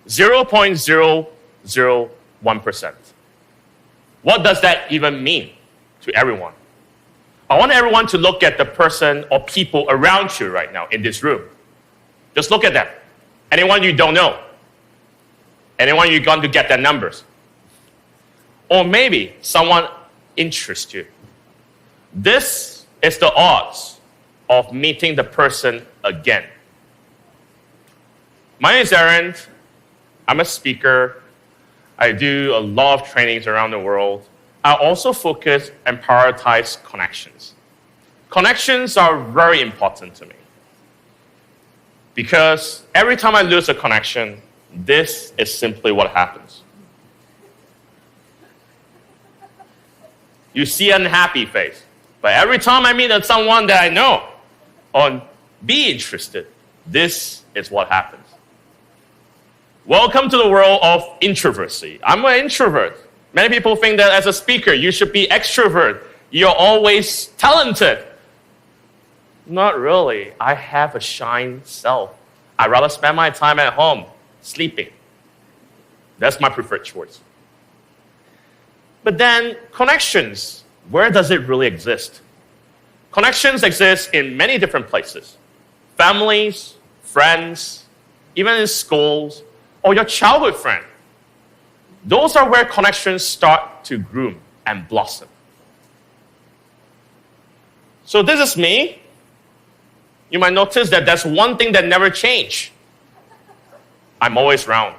0.001%. What does that even mean to everyone? I want everyone to look at the person or people around you right now in this room. Just look at them. Anyone you don't know? Anyone you're going to get their numbers? Or maybe someone interests you. This is the odds of meeting the person again. My name is Aaron. I'm a speaker. I do a lot of trainings around the world. I also focus and prioritize connections. Connections are very important to me. Because every time I lose a connection, this is simply what happens. You see an unhappy face. But every time I meet someone that I know or be interested, this is what happens. Welcome to the world of introversion. I'm an introvert. Many people think that as a speaker, you should be extrovert. You're always talented. Not really. I have a shy self. I'd rather spend my time at home sleeping. That's my preferred choice. But then connections, where does it really exist? Connections exist in many different places. Families, friends, even in schools, or your childhood friend. Those are where connections start to groom and blossom. So this is me. You might notice that there's one thing that never changed. I'm always round.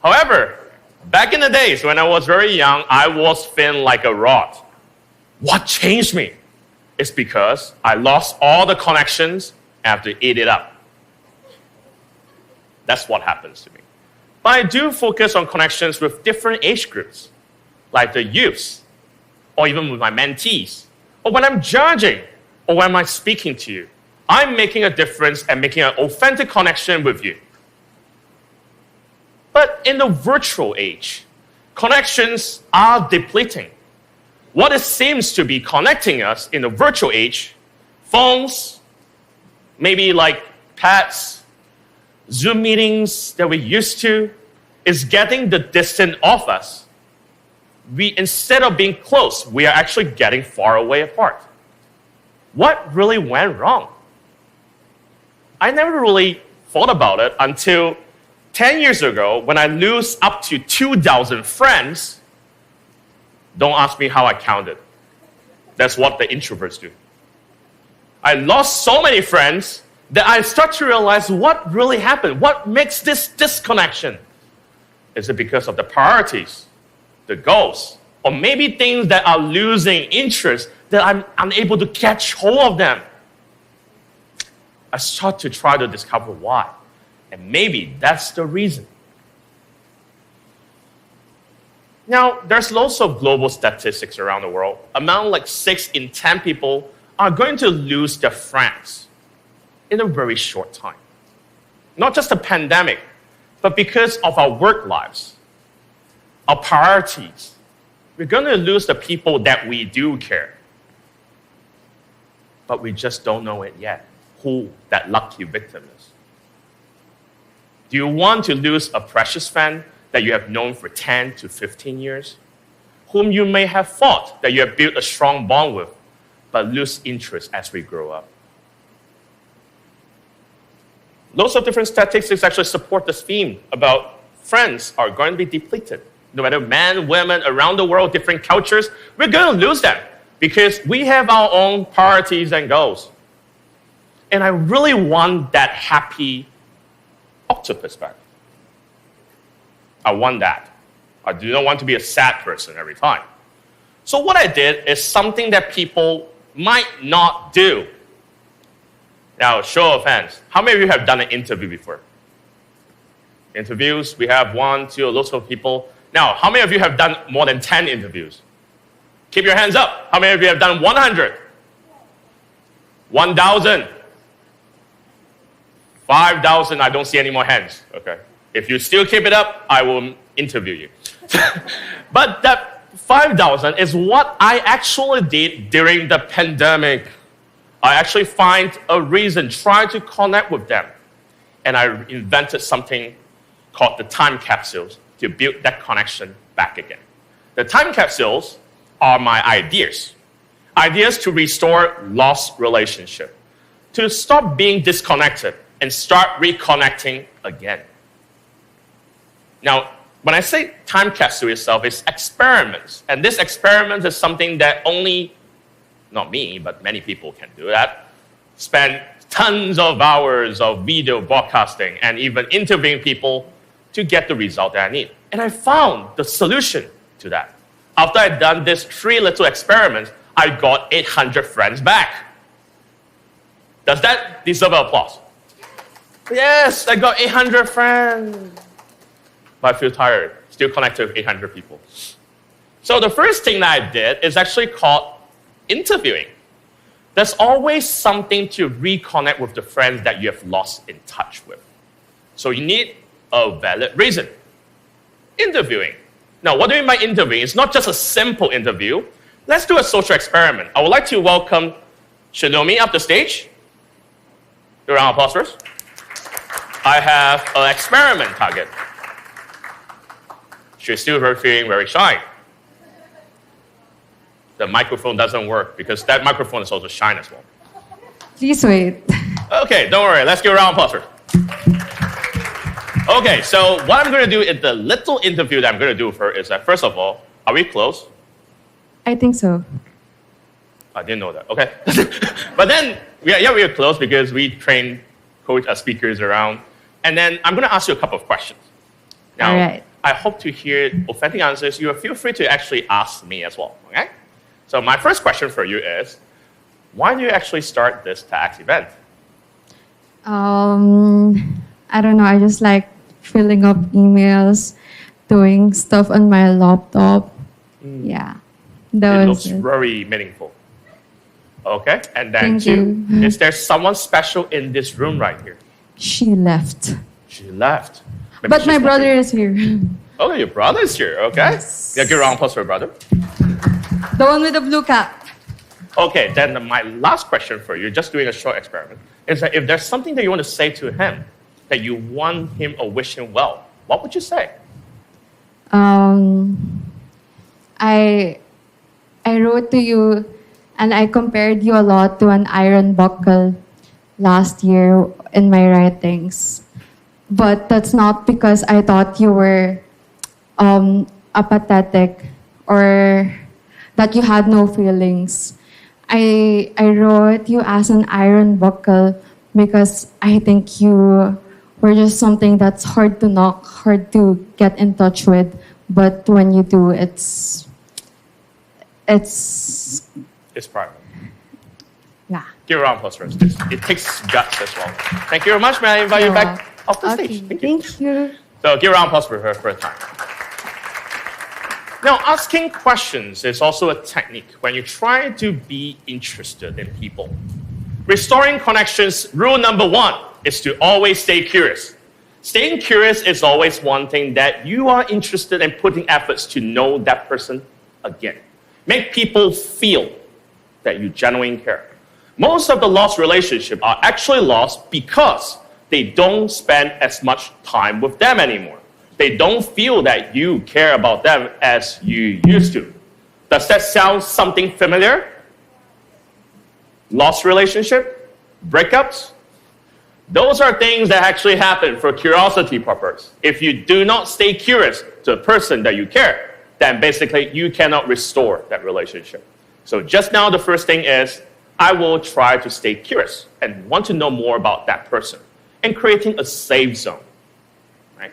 However, back in the days when I was very young, I was thin like a rod. What changed me? It's because I lost all the connections and have to eat it up. That's what happens to me. But I do focus on connections with different age groups, like the youths, or even with my mentees, or when I'm judging, or when I'm speaking to you. I'm making a difference and making an authentic connection with you. But in the virtual age, connections are depleting. What it seems to be connecting us in the virtual age, phones, maybe like pets, Zoom meetings that we used to, is getting the distance off us. Instead of being close, we are actually getting far away apart. What really went wrong? I never really thought about it until 10 years ago when I lose up to 2,000 friends. Don't ask me how I counted. That's what the introverts do. I lost so many friends that I start to realize what really happened. What makes this disconnection? Is it because of the priorities, the goals, or maybe things that are losing interest that I'm unable to catch hold of them? I start to try to discover why. And maybe that's the reason. Now, there's lots of global statistics around the world. Among like 6 in 10 people are going to lose their friends in a very short time. Not just the pandemic, but because of our work lives, our priorities. We're going to lose the people that we do care. But we just don't know it yet, who that lucky victim is. Do you want to lose a precious friend that you have known for 10 to 15 years, whom you may have thought that you have built a strong bond with, but lose interest as we grow up? Lots of different statistics actually support this theme about friends are going to be depleted. No matter men, women, around the world, different cultures, we're going to lose them because we have our own priorities and goals. And I really want that happy octopus back. I want that. I do not want to be a sad person every time. So what I did is something that people might not do. Now, show of hands. How many of you have done an interview before? Interviews, we have 1, 2, lots of people. Now, how many of you have done more than 10 interviews? Keep your hands up. How many of you have done 100? 1,000? 5,000, I don't see any more hands. Okay. If you still keep it up, I will interview you. But that 5,000 is what I actually did during the pandemic. I actually find a reason, try to connect with them. and I invented something called the time capsules to build that connection back again. The time capsules are my ideas. Ideas to restore lost relationship, to stop being disconnected and start reconnecting again. Now, when I say time capsule itself, it's experiments. And this experiment is something that only, not me, but many people can do that. Spend tons of hours of video broadcasting and even interviewing people to get the result that I need. And I found the solution to that. After I'd done these 3 little experiments, I got 800 friends back. Does that deserve applause? Yes, I got 800 friends. But I feel tired, still connected with 800 people. So the first thing that I did is actually called interviewing. There's always something to reconnect with the friends that you have lost in touch with. So you need a valid reason. Interviewing. Now, what do you mean by interviewing? It's not just a simple interview. Let's do a social experiment. I would like to welcome Shinomi up the stage. A round of applause first. I have an experiment target. She's still feeling very shy. The microphone doesn't work because that microphone is also shy as well. Please wait. Okay, don't worry. Let's give a round of applause first. Okay, so what I'm going to do in the little interview that I'm going to do with her is that, first of all, are we close? I think so. I didn't know that. Okay. But then, we are close because we train speakers around. And then I'm going to ask you a couple of questions. Now, all right. I hope to hear authentic answers. You feel free to actually ask me as well. Okay? So my first question for you is, why do you actually start this TEDx event? I don't know. I just like filling up emails, doing stuff on my laptop. Yeah. It looks very meaningful. Okay, and then Thank you. Is there someone special in this room right here? She left. She left. Maybe But she's my not brother here. is here. Oh, your brother's here, okay. Yes. Yeah, give a round of applause for your brother. The one with the blue cap. Okay, then my last question for you, just doing a short experiment, is that if there's something that you want to say to him, that you want him or wish him well, what would you say? I wrote to you and I compared you a lot to an iron buckle last year in my writings. But that's not because I thought you were apathetic or that you had no feelings. I wrote you as an iron buckle because I think you were just something that's hard to knock, hard to get in touch with. But when you do, it's private. yeah. Give a round of applause for us. It takes guts as well. Thank you very much. May I invite you back off the Okay. stage? Thank you. Thank you. So give a round of applause for her for a time. Now, asking questions is also a technique when you try to be interested in people. Restoring connections, rule number 1 is to always stay curious. Staying curious is always one thing that you are interested in putting efforts to know that person again. Make people feel that you genuinely care. Most of the lost relationships are actually lost because they don't spend as much time with them anymore. They don't feel that you care about them as you used to. Does that sound something familiar? Lost relationship? Breakups? Those are things that actually happen for curiosity purpose. If you do not stay curious to a person that you care, then basically you cannot restore that relationship. So just now, the first thing is, I will try to stay curious and want to know more about that person and creating a safe zone. Right?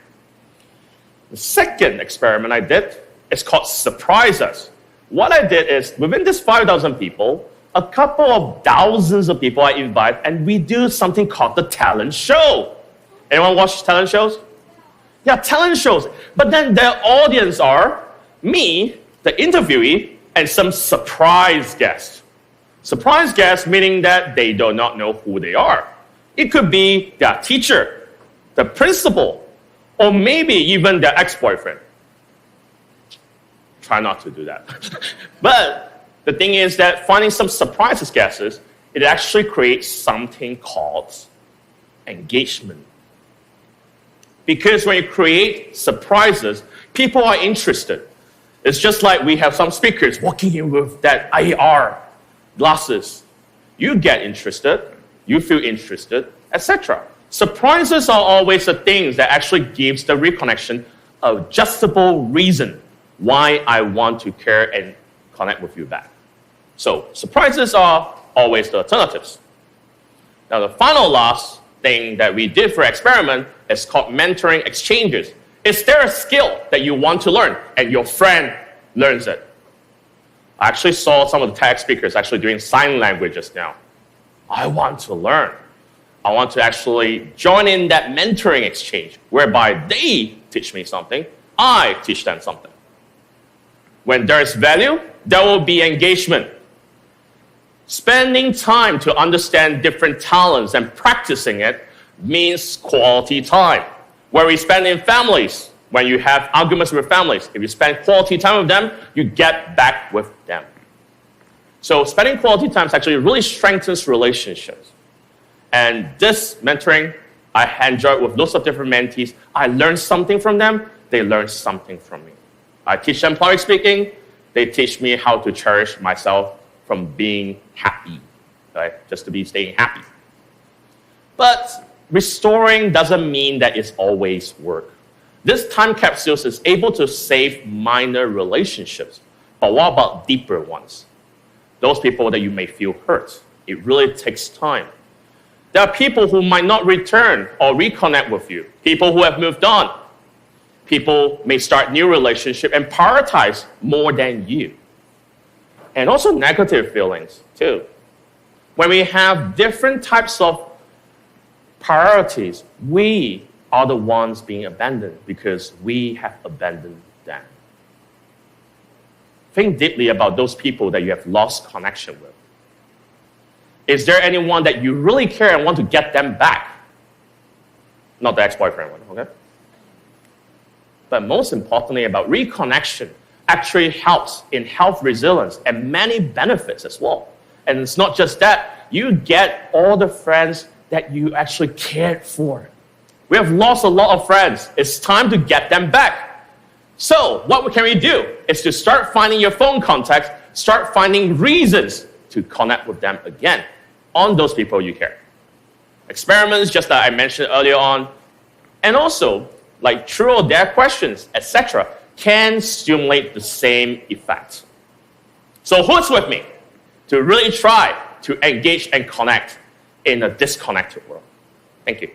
The second experiment I did is called Surprise Us. What I did is, within this 5,000 people, a couple of thousands of people I invite, and we do something called the talent show. Anyone watch talent shows? Yeah, talent shows. But then their audience are me, the interviewee, and some surprise guests. Surprise guests meaning that they do not know who they are. It could be their teacher, the principal, or maybe even their ex-boyfriend. Try not to do that. But the thing is that finding some surprise guesses, it actually creates something called engagement. Because when you create surprises, people are interested. It's just like we have some speakers walking in with that AR glasses. You get interested, you feel interested, etc. Surprises are always the things that actually gives the reconnection a justifiable reason why I want to care and connect with you back. So surprises are always the alternatives. Now the last thing that we did for experiment is called mentoring exchanges. Is there a skill that you want to learn and your friend learns it? I actually saw some of the TEDx speakers actually doing sign languages now. I want to learn. I want to actually join in that mentoring exchange whereby they teach me something, I teach them something. When there's value, there will be engagement. Spending time to understand different talents and practicing it means quality time. Where we spend in families, when you have arguments with families, if you spend quality time with them, you get back with them. So spending quality time actually really strengthens relationships. And this mentoring, I enjoyed with lots of different mentees. I learned something from them, they learned something from me. I teach them public speaking, they teach me how to cherish myself from being happy, right? Just to be staying happy. But restoring doesn't mean that it's always work. This time capsule is able to save minor relationships, but what about deeper ones? Those people that you may feel hurt. It really takes time. There are people who might not return or reconnect with you, people who have moved on. People may start new relationships and prioritize more than you. And also negative feelings too. When we have different types of priorities, we are the ones being abandoned because we have abandoned them. Think deeply about those people that you have lost connection with. Is there anyone that you really care and want to get them back? Not the ex-boyfriend one, okay? But most importantly, about reconnection actually helps in health resilience and many benefits as well. And it's not just that, you get all the friends that you actually cared for. We have lost a lot of friends. It's time to get them back. So what can we do? Is to start finding your phone contacts, start finding reasons to connect with them again on those people you care. Experiments, just like I mentioned earlier on, and also like true or dare questions, etc., can stimulate the same effect. So who's with me to really try to engage and connect in a disconnected world? Thank you.